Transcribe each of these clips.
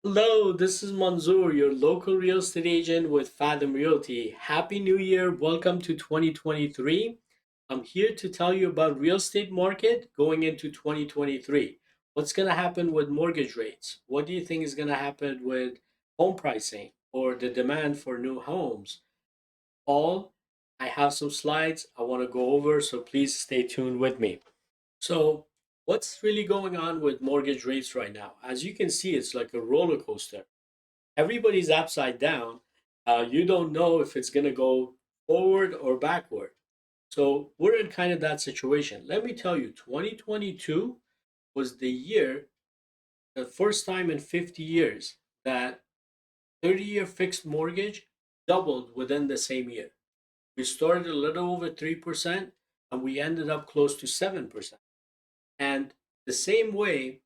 Hello, this is Manzoor, your local real estate agent with Fathom Realty. Happy New Year. Welcome to 2023. I'm here to tell you about real estate market going into 2023. What's going to happen with mortgage rates? What do you think is going to happen with home pricing or the demand for new homes? All I have some slides I want to go over, so please stay tuned with me. So, what's really going on with mortgage rates right now? As you can see, it's like a roller coaster. Everybody's upside down. You don't know if it's going to go forward or backward. So we're in kind of that situation. Let me tell you, 2022 was the year, the first time in 50 years that 30-year fixed mortgage doubled within the same year. We started a little over 3% and we ended up close to 7%. And the same way,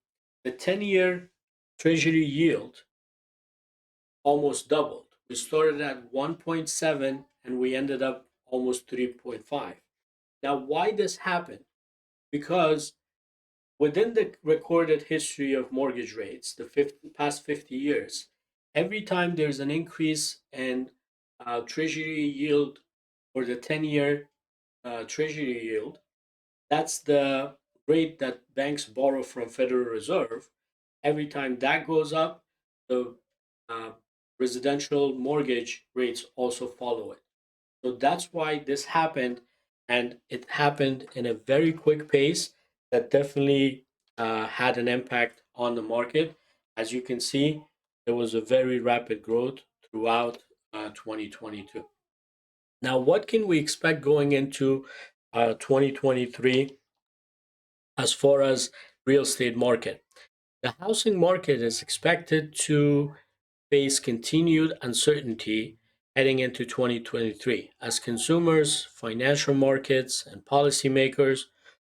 the 10-year treasury yield almost doubled. We started at 1.7 and we ended up almost 3.5. Now, why this happened? Because within the recorded history of mortgage rates, the past 50 years, every time there's an increase in treasury yield or the 10-year treasury yield, that's the rate that banks borrow from Federal Reserve. Every time that goes up, the uh, residential mortgage rates also follow it. So that's why this happened, and it happened in a very quick pace that definitely had an impact on the market. As you can see, there was a very rapid growth throughout 2022. Now, what can we expect going into 2023 as far as real estate market? The housing market is expected to face continued uncertainty heading into 2023 as consumers, financial markets, and policymakers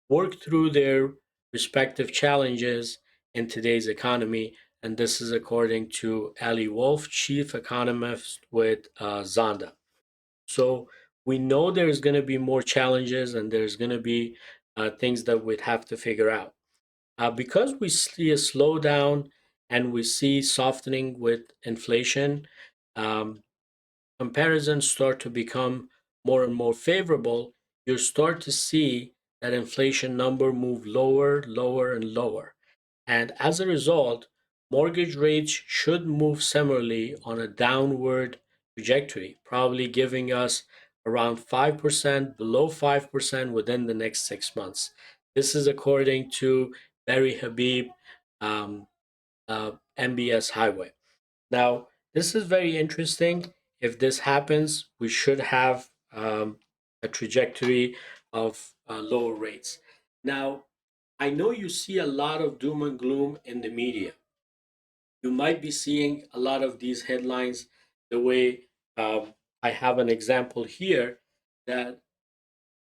work through their respective challenges in today's economy. And this is according to Ali Wolf, chief economist with Zonda. So we know there's going to be more challenges and there's going to be things that we'd have to figure out. Because we see a slowdown and we see softening with inflation, um, comparisons start to become more and more favorable. You start to see that inflation number move lower, lower, and lower. And as a result, mortgage rates should move similarly on a downward trajectory, probably giving us around 5%, below 5% within the next 6 months. This is according to Barry Habib, um, MBS Highway. Now, this is very interesting. If this happens, we should have a trajectory of lower rates. Now, I know you see a lot of doom and gloom in the media. You might be seeing a lot of these headlines the way I have an example here that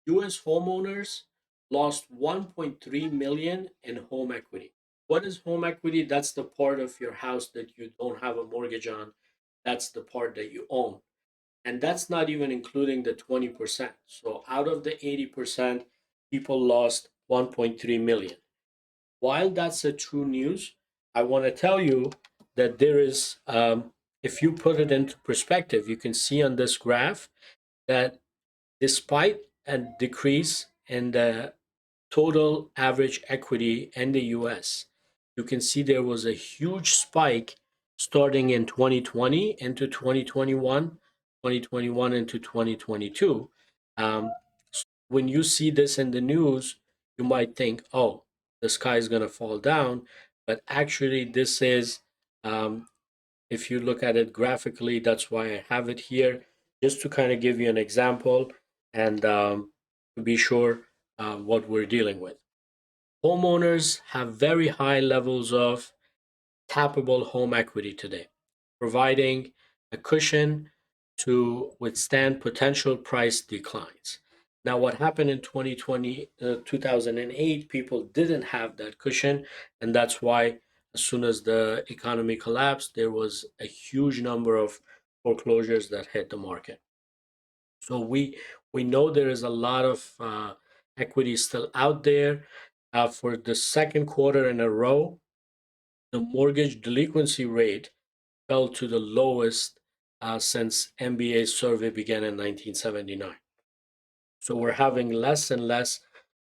US homeowners lost 1.3 million in home equity. What is home equity? That's the part of your house that you don't have a mortgage on. That's the part that you own. And that's not even including the 20%. So out of the 80%, people lost 1.3 million. While that's a true news, I want to tell you that there is, if you put it into perspective, you can see on this graph that despite a decrease in the total average equity in the US, you can see there was a huge spike starting in 2020 into 2021, 2021 into 2022. Um, when you see this in the news, you might think, oh, the sky is going to fall down. But actually, this is, um, if you look at it graphically, that's why I have it here, just to kind of give you an example and to be sure what we're dealing with. Homeowners have very high levels of tappable home equity today, providing a cushion to withstand potential price declines. Now, what happened in 2020, 2008, people didn't have that cushion, and that's why as soon as the economy collapsed, there was a huge number of foreclosures that hit the market. So we know there is a lot of equity still out there. For the second quarter in a row, The mortgage delinquency rate fell to the lowest since MBA's survey began in 1979. So we're having less and less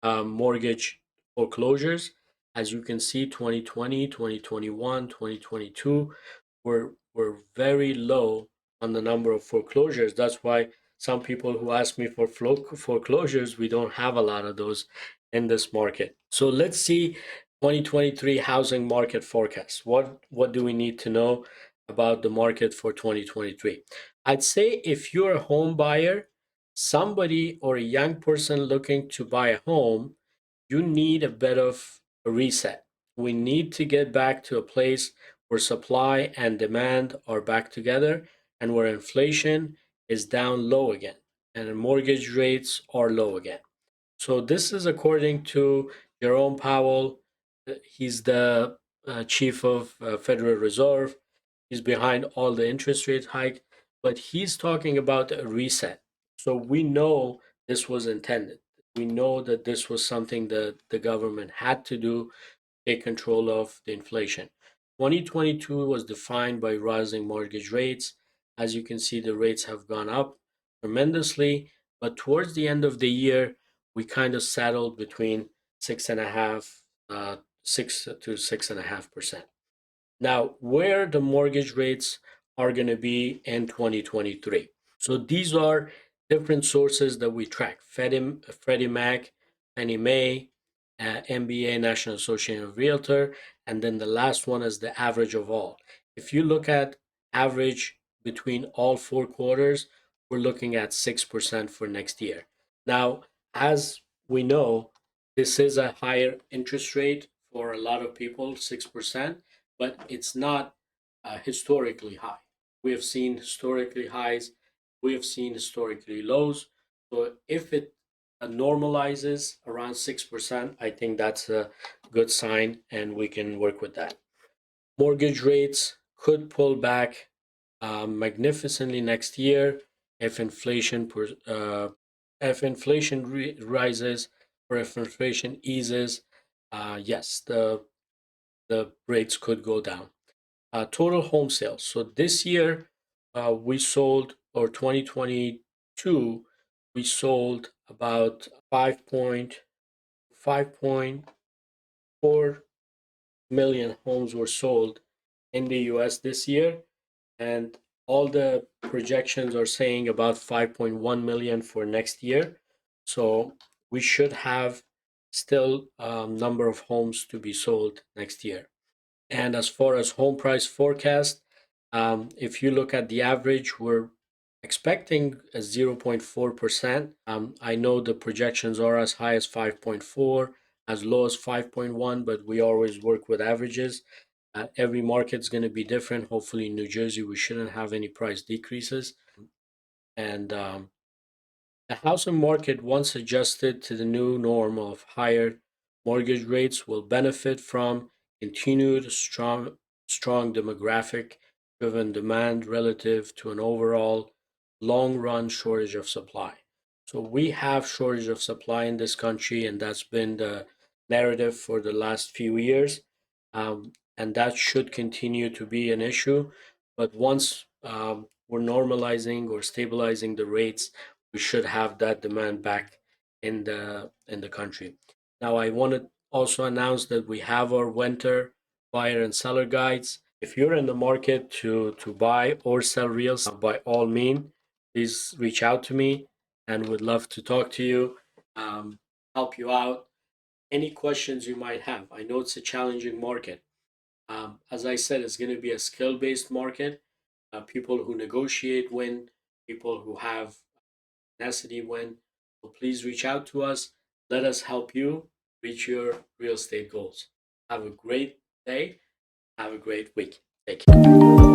mortgage foreclosures. As you can see, 2020, 2021, 2022 were very low on the number of foreclosures. That's why some people who ask me for foreclosures, we don't have a lot of those in this market. So let's see 2023 housing market forecast. What do we need to know about the market for 2023? I'd say if you're a home buyer, somebody or a young person looking to buy a home, you need a bit of a reset. We need to get back to a place where supply and demand are back together and where inflation is down low again and mortgage rates are low again. So this is according to Jerome Powell. He's the chief of Federal Reserve. He's behind all the interest rate hike, but he's talking about a reset. So we know this was intended. We know that this was something that the government had to do, take control of the inflation. 2022 was defined by rising mortgage rates. As you can see, the rates have gone up tremendously, but towards the end of the year, we kind of settled between 6.5% now, where the mortgage rates are going to be in 2023. So these are different sources that we track: Freddie Mac, Fannie Mae, MBA, National Association of Realtor, and then the last one is the average of all. If you look at average between all 4 quarters, we're looking at 6% for next year. Now, as we know, this is a higher interest rate for a lot of people, 6%, but it's not historically high. We have seen historically highs, we have seen historically lows. So if it normalizes around 6%, I think that's a good sign and we can work with that. Mortgage rates could pull back magnificently next year if inflation rises or if inflation eases. Yes, the rates could go down. Total home sales. So this year, we sold, or 2022, we sold about 5.4 million homes were sold in the US this year, and all the projections are saying about 5.1 million for next year. So we should have still number of homes to be sold next year. And as far as home price forecast, if you look at the average, we're expecting a 0.4%. I know the projections are as high as 5.4, as low as 5.1, but we always work with averages. Every market's going to be different. Hopefully, in New Jersey, we shouldn't have any price decreases. And the housing market, once adjusted to the new norm of higher mortgage rates, will benefit from continued strong demographic driven demand relative to an overall long run shortage of supply. So we have shortage of supply in this country, and that's been the narrative for the last few years. And that should continue to be an issue. But once we're normalizing or stabilizing the rates, we should have that demand back in the country. Now, I want to also announce that we have our winter buyer and seller guides. If you're in the market to buy or sell real estate, by all means, please reach out to me and would love to talk to you, help you out. Any questions you might have. I know it's a challenging market. As I said, it's going to be a skill based market. People who negotiate win, people who have tenacity win. So please reach out to us. Let us help you reach your real estate goals. Have a great day. Have a great week. Take care.